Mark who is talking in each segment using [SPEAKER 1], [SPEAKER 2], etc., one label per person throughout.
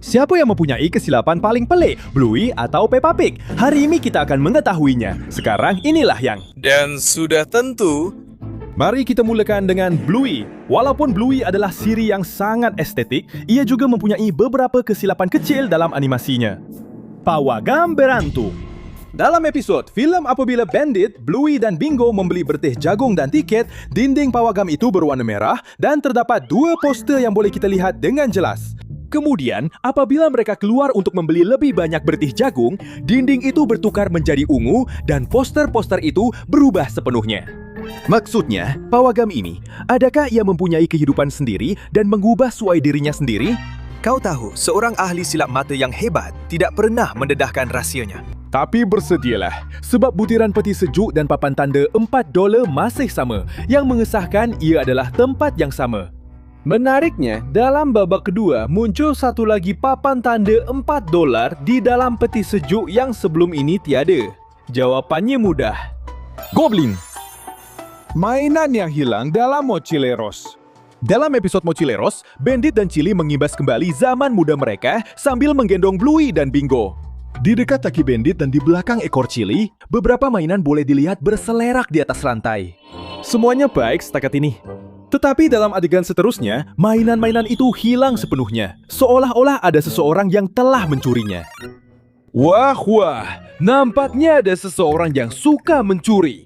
[SPEAKER 1] Siapa yang mempunyai kesilapan paling pelik, Bluey atau Peppa Pig? Hari ini kita akan mengetahuinya. Sekarang inilah yang...
[SPEAKER 2] Dan sudah tentu,
[SPEAKER 1] Mari kita mulakan dengan Bluey. Walaupun Bluey adalah siri yang sangat estetik, ia juga mempunyai beberapa kesilapan kecil dalam animasinya. Pawagam Berantu. Dalam episod filem apabila Bandit, Bluey dan Bingo membeli bertih jagung dan tiket, dinding pawagam itu berwarna merah dan terdapat dua poster yang boleh kita lihat dengan jelas. Kemudian, apabila mereka keluar untuk membeli lebih banyak bertih jagung, dinding itu bertukar menjadi ungu dan poster-poster itu berubah sepenuhnya. Maksudnya, pawagam ini, adakah ia mempunyai kehidupan sendiri dan mengubah suai dirinya sendiri?
[SPEAKER 3] Kau tahu, seorang ahli silap mata yang hebat tidak pernah mendedahkan rahsianya.
[SPEAKER 1] Tapi bersedialah, sebab butiran peti sejuk dan papan tanda $4 masih sama, yang mengesahkan ia adalah tempat yang sama. Menariknya, dalam babak kedua muncul satu lagi papan tanda $4 di dalam peti sejuk yang sebelum ini tiada. Jawapannya mudah. Goblin.
[SPEAKER 4] Mainan yang hilang dalam Mochileros.
[SPEAKER 1] Dalam episod Mochileros, Bandit dan Chili mengibas kembali zaman muda mereka sambil menggendong Bluey dan Bingo. Di dekat kaki Bandit dan di belakang ekor Chili, beberapa mainan boleh dilihat berselerak di atas rantai. Semuanya baik setakat ini. Tetapi dalam adegan seterusnya, mainan-mainan itu hilang sepenuhnya, seolah-olah ada seseorang yang telah mencurinya. Wah, nampaknya ada seseorang yang suka mencuri.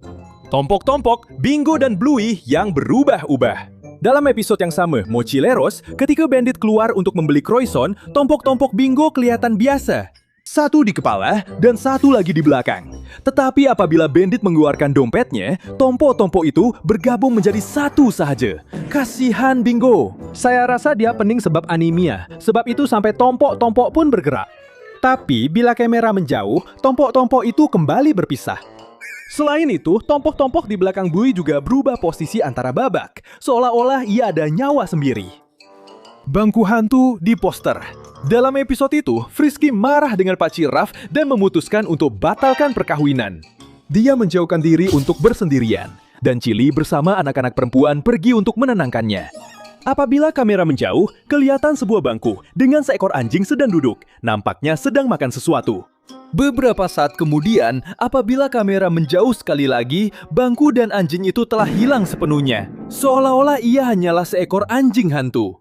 [SPEAKER 1] Tompok-tompok, Bingo dan Bluey yang berubah-ubah. Dalam episode yang sama, Mochileros, ketika Bandit keluar untuk membeli croissant, tompok-tompok Bingo kelihatan biasa. Satu di kepala dan satu lagi di belakang. Tetapi apabila Bandit mengeluarkan dompetnya, tompok-tompok itu bergabung menjadi satu sahaja. Kasihan Bingo. Saya rasa dia pening sebab anemia. Sebab itu sampai tompok-tompok pun bergerak. Tapi bila kamera menjauh, tompok-tompok itu kembali berpisah. Selain itu, tompok-tompok di belakang Bluey juga berubah posisi antara babak, seolah-olah ia ada nyawa sendiri. Bangku hantu di poster. Dalam episode itu, Frisky marah dengan Pak Ciraf dan memutuskan untuk batalkan perkawinan. Dia menjauhkan diri untuk bersendirian, dan Chili bersama anak-anak perempuan pergi untuk menenangkannya. Apabila kamera menjauh, kelihatan sebuah bangku dengan seekor anjing sedang duduk, nampaknya sedang makan sesuatu. Beberapa saat kemudian, apabila kamera menjauh sekali lagi, bangku dan anjing itu telah hilang sepenuhnya. Seolah-olah ia hanyalah seekor anjing hantu.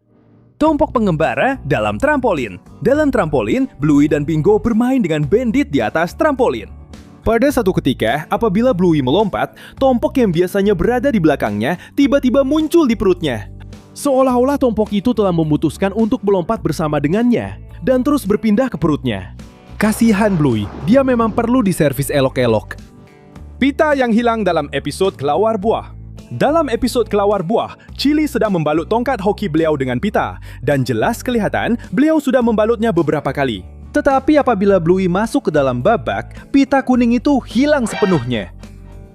[SPEAKER 1] Tompok pengembara dalam trampolin. Dalam trampolin, Bluey dan Bingo bermain dengan Bandit di atas trampolin. Pada satu ketika, apabila Bluey melompat, tompok yang biasanya berada di belakangnya tiba-tiba muncul di perutnya. Seolah-olah tompok itu telah memutuskan untuk melompat bersama dengannya dan terus berpindah ke perutnya. Kasihan Bluey, dia memang perlu diservis elok-elok.
[SPEAKER 4] Pita yang hilang dalam episod Kelawar Buah.
[SPEAKER 1] Dalam episod Kelawar Buah, Chili sedang membalut tongkat hoki beliau dengan pita, dan jelas kelihatan beliau sudah membalutnya beberapa kali. Tetapi apabila Bluey masuk ke dalam babak, pita kuning itu hilang sepenuhnya.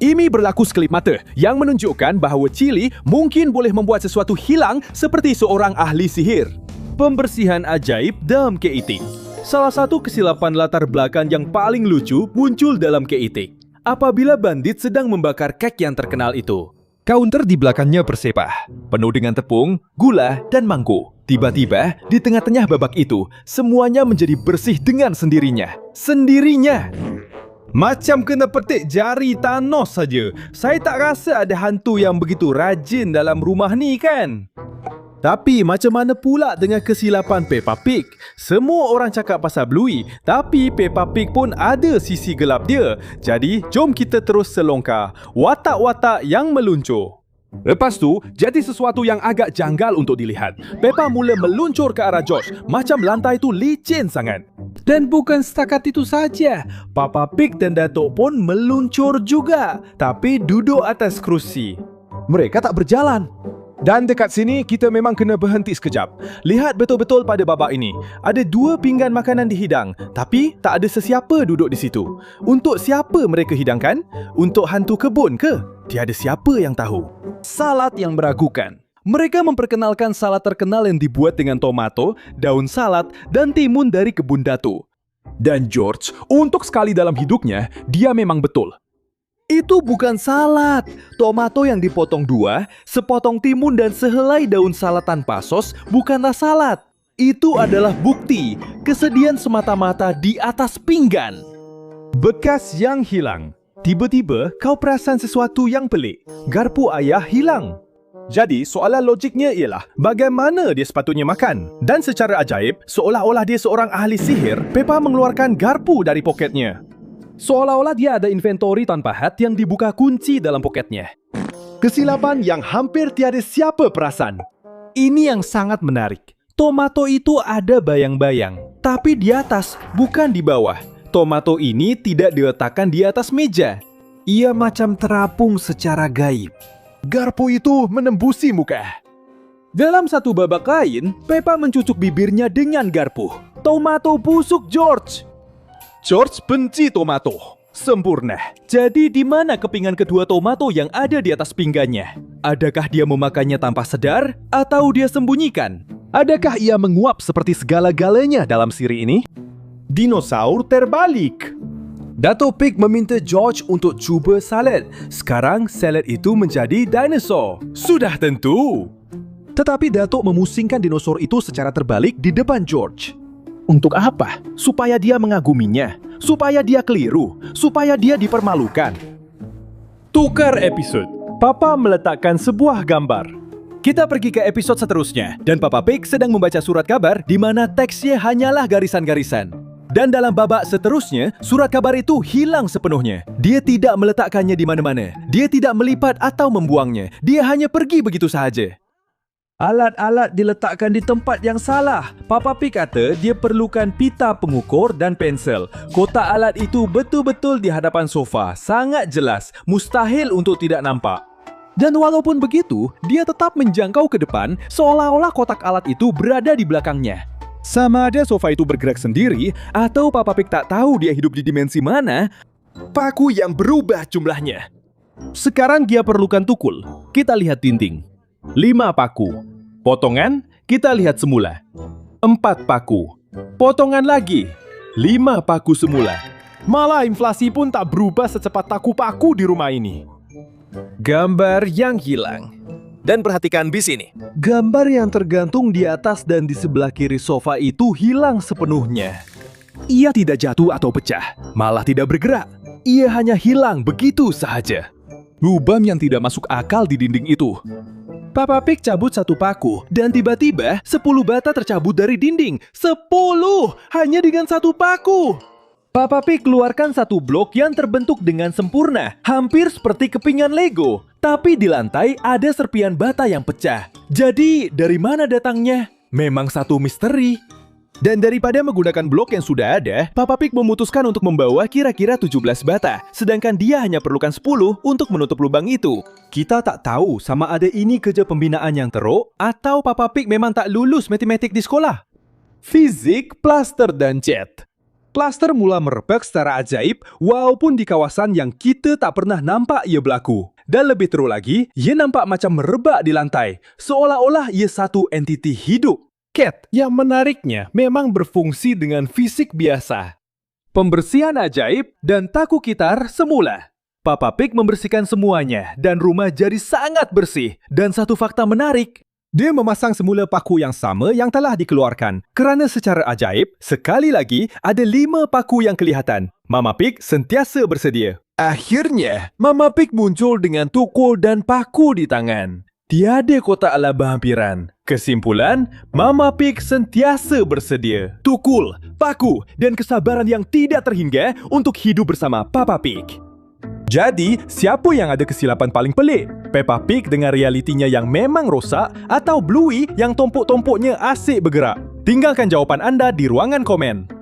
[SPEAKER 1] Ini berlaku sekelip mata yang menunjukkan bahawa Chili mungkin boleh membuat sesuatu hilang seperti seorang ahli sihir. Pembersihan ajaib dalam Keitik. Salah satu kesilapan latar belakang yang paling lucu muncul dalam Keitik. Apabila Bandit sedang membakar kek yang terkenal itu. Kaunter di belakangnya bersepah, penuh dengan tepung, gula, dan mangkuk. Tiba-tiba, di tengah-tengah babak itu, semuanya menjadi bersih dengan sendirinya. Sendirinya! Macam kena petik jari Thanos saja. Saya tak rasa ada hantu yang begitu rajin dalam rumah ni kan? Tapi macam mana pula dengan kesilapan Peppa Pig? Semua orang cakap pasal Bluey, tapi Peppa Pig pun ada sisi gelap dia. Jadi, jom kita terus selongkar. Watak-watak yang meluncur. Lepas tu, jadi sesuatu yang agak janggal untuk dilihat. Peppa mula meluncur ke arah George, macam lantai tu licin sangat. Dan bukan setakat itu saja, Papa Pig dan Datuk pun meluncur juga, tapi duduk atas kerusi. Mereka tak berjalan. Dan dekat sini, kita memang kena berhenti sekejap. Lihat betul-betul pada babak ini. Ada 2 pinggan makanan dihidang, tapi tak ada sesiapa duduk di situ. Untuk siapa mereka hidangkan? Untuk hantu kebun ke? Tiada siapa yang tahu. Salad yang meragukan. Mereka memperkenalkan salad terkenal yang dibuat dengan tomato, daun salad, dan timun dari kebun Datuk. Dan George, untuk sekali dalam hidupnya, dia memang betul. Itu bukan salad. Tomato yang dipotong 2, sepotong timun dan sehelai daun salad tanpa sos bukanlah salad. Itu adalah bukti kesedihan semata-mata di atas pinggan.
[SPEAKER 4] Bekas yang hilang. Tiba-tiba kau perasan sesuatu yang pelik. Garpu ayah hilang. Jadi soalan logiknya ialah bagaimana dia sepatutnya makan? Dan secara ajaib, seolah-olah dia seorang ahli sihir, Peppa mengeluarkan garpu dari poketnya. Seolah-olah dia ada inventory tanpa hat yang dibuka kunci dalam poketnya. Kesilapan yang hampir tiada siapa perasan. Ini yang sangat menarik. Tomato itu ada bayang-bayang, tapi di atas, bukan di bawah. Tomato ini tidak diletakkan di atas meja. Ia macam terapung secara gaib. Garpu itu menembusi muka. Dalam satu babak lain, Peppa mencucuk bibirnya dengan garpu. Tomato busuk George. George benci tomato. Sempurna. Jadi di mana kepingan kedua tomato yang ada di atas pinggannya? Adakah dia memakannya tanpa sadar atau dia sembunyikan? Adakah ia menguap seperti segala-galanya dalam siri ini? Dinosaur terbalik. Dato' Pig meminta George untuk cuba salad. Sekarang salad itu menjadi dinosaur. Sudah tentu. Tetapi Dato' memusingkan dinosaur itu secara terbalik di depan George. Untuk apa? Supaya dia mengaguminya. Supaya dia keliru. Supaya dia dipermalukan. Tukar episode. Papa meletakkan sebuah gambar. Kita pergi ke episode seterusnya. Dan Papa Pig sedang membaca surat kabar di mana teksnya hanyalah garisan-garisan. Dan dalam babak seterusnya, surat kabar itu hilang sepenuhnya. Dia tidak meletakkannya di mana-mana. Dia tidak melipat atau membuangnya. Dia hanya pergi begitu sahaja. Alat-alat diletakkan di tempat yang salah. Papa Pig kata dia perlukan pita pengukur dan pensel. Kotak alat itu betul-betul di hadapan sofa. Sangat jelas. Mustahil untuk tidak nampak. Dan walaupun begitu, dia tetap menjangkau ke depan seolah-olah kotak alat itu berada di belakangnya. Sama ada sofa itu bergerak sendiri, atau Papa Pig tak tahu dia hidup di dimensi mana, paku yang berubah jumlahnya. Sekarang dia perlukan tukul. Kita lihat dinding. 5 paku. Potongan, kita lihat semula. 4 paku. Potongan lagi. 5 paku semula. Malah inflasi pun tak berubah secepat paku-paku di rumah ini. Gambar yang hilang.
[SPEAKER 3] Dan perhatikan bis ini.
[SPEAKER 1] Gambar yang tergantung di atas dan di sebelah kiri sofa itu hilang sepenuhnya. Ia tidak jatuh atau pecah, malah tidak bergerak. Ia hanya hilang begitu sahaja. Lubang yang tidak masuk akal di dinding itu. Papa Pig cabut satu paku, dan tiba-tiba 10 bata tercabut dari dinding. 10! Hanya dengan satu paku! Papa Pig keluarkan satu blok yang terbentuk dengan sempurna, hampir seperti kepingan Lego. Tapi di lantai ada serpian bata yang pecah. Jadi, dari mana datangnya? Memang satu misteri. Dan daripada menggunakan blok yang sudah ada, Papa Pig memutuskan untuk membawa kira-kira 17 bata, sedangkan dia hanya perlukan 10 untuk menutup lubang itu. Kita tak tahu sama ada ini kerja pembinaan yang teruk, atau Papa Pig memang tak lulus matematik di sekolah. Fizik, plaster, dan cat. Plaster mula merebak secara ajaib, walaupun di kawasan yang kita tak pernah nampak ia berlaku. Dan lebih teruk lagi, ia nampak macam merebak di lantai, seolah-olah ia satu entiti hidup. Cat yang menariknya memang berfungsi dengan fisik biasa. Pembersihan ajaib dan taku kitar semula. Papa Pig membersihkan semuanya dan rumah jadi sangat bersih. Dan satu fakta menarik, dia memasang semula paku yang sama yang telah dikeluarkan. Kerana secara ajaib, sekali lagi ada 5 paku yang kelihatan. Mama Pig sentiasa bersedia. Akhirnya, Mama Pig muncul dengan tukul dan paku di tangan. Tiada kotak ala berhampiran. Kesimpulan, Mama Pig sentiasa bersedia. Tukul, paku, dan kesabaran yang tidak terhingga untuk hidup bersama Papa Pig. Jadi, siapa yang ada kesilapan paling pelik? Peppa Pig dengan realitinya yang memang rosak atau Bluey yang tompok-tompoknya asyik bergerak? Tinggalkan jawapan anda di ruangan komen.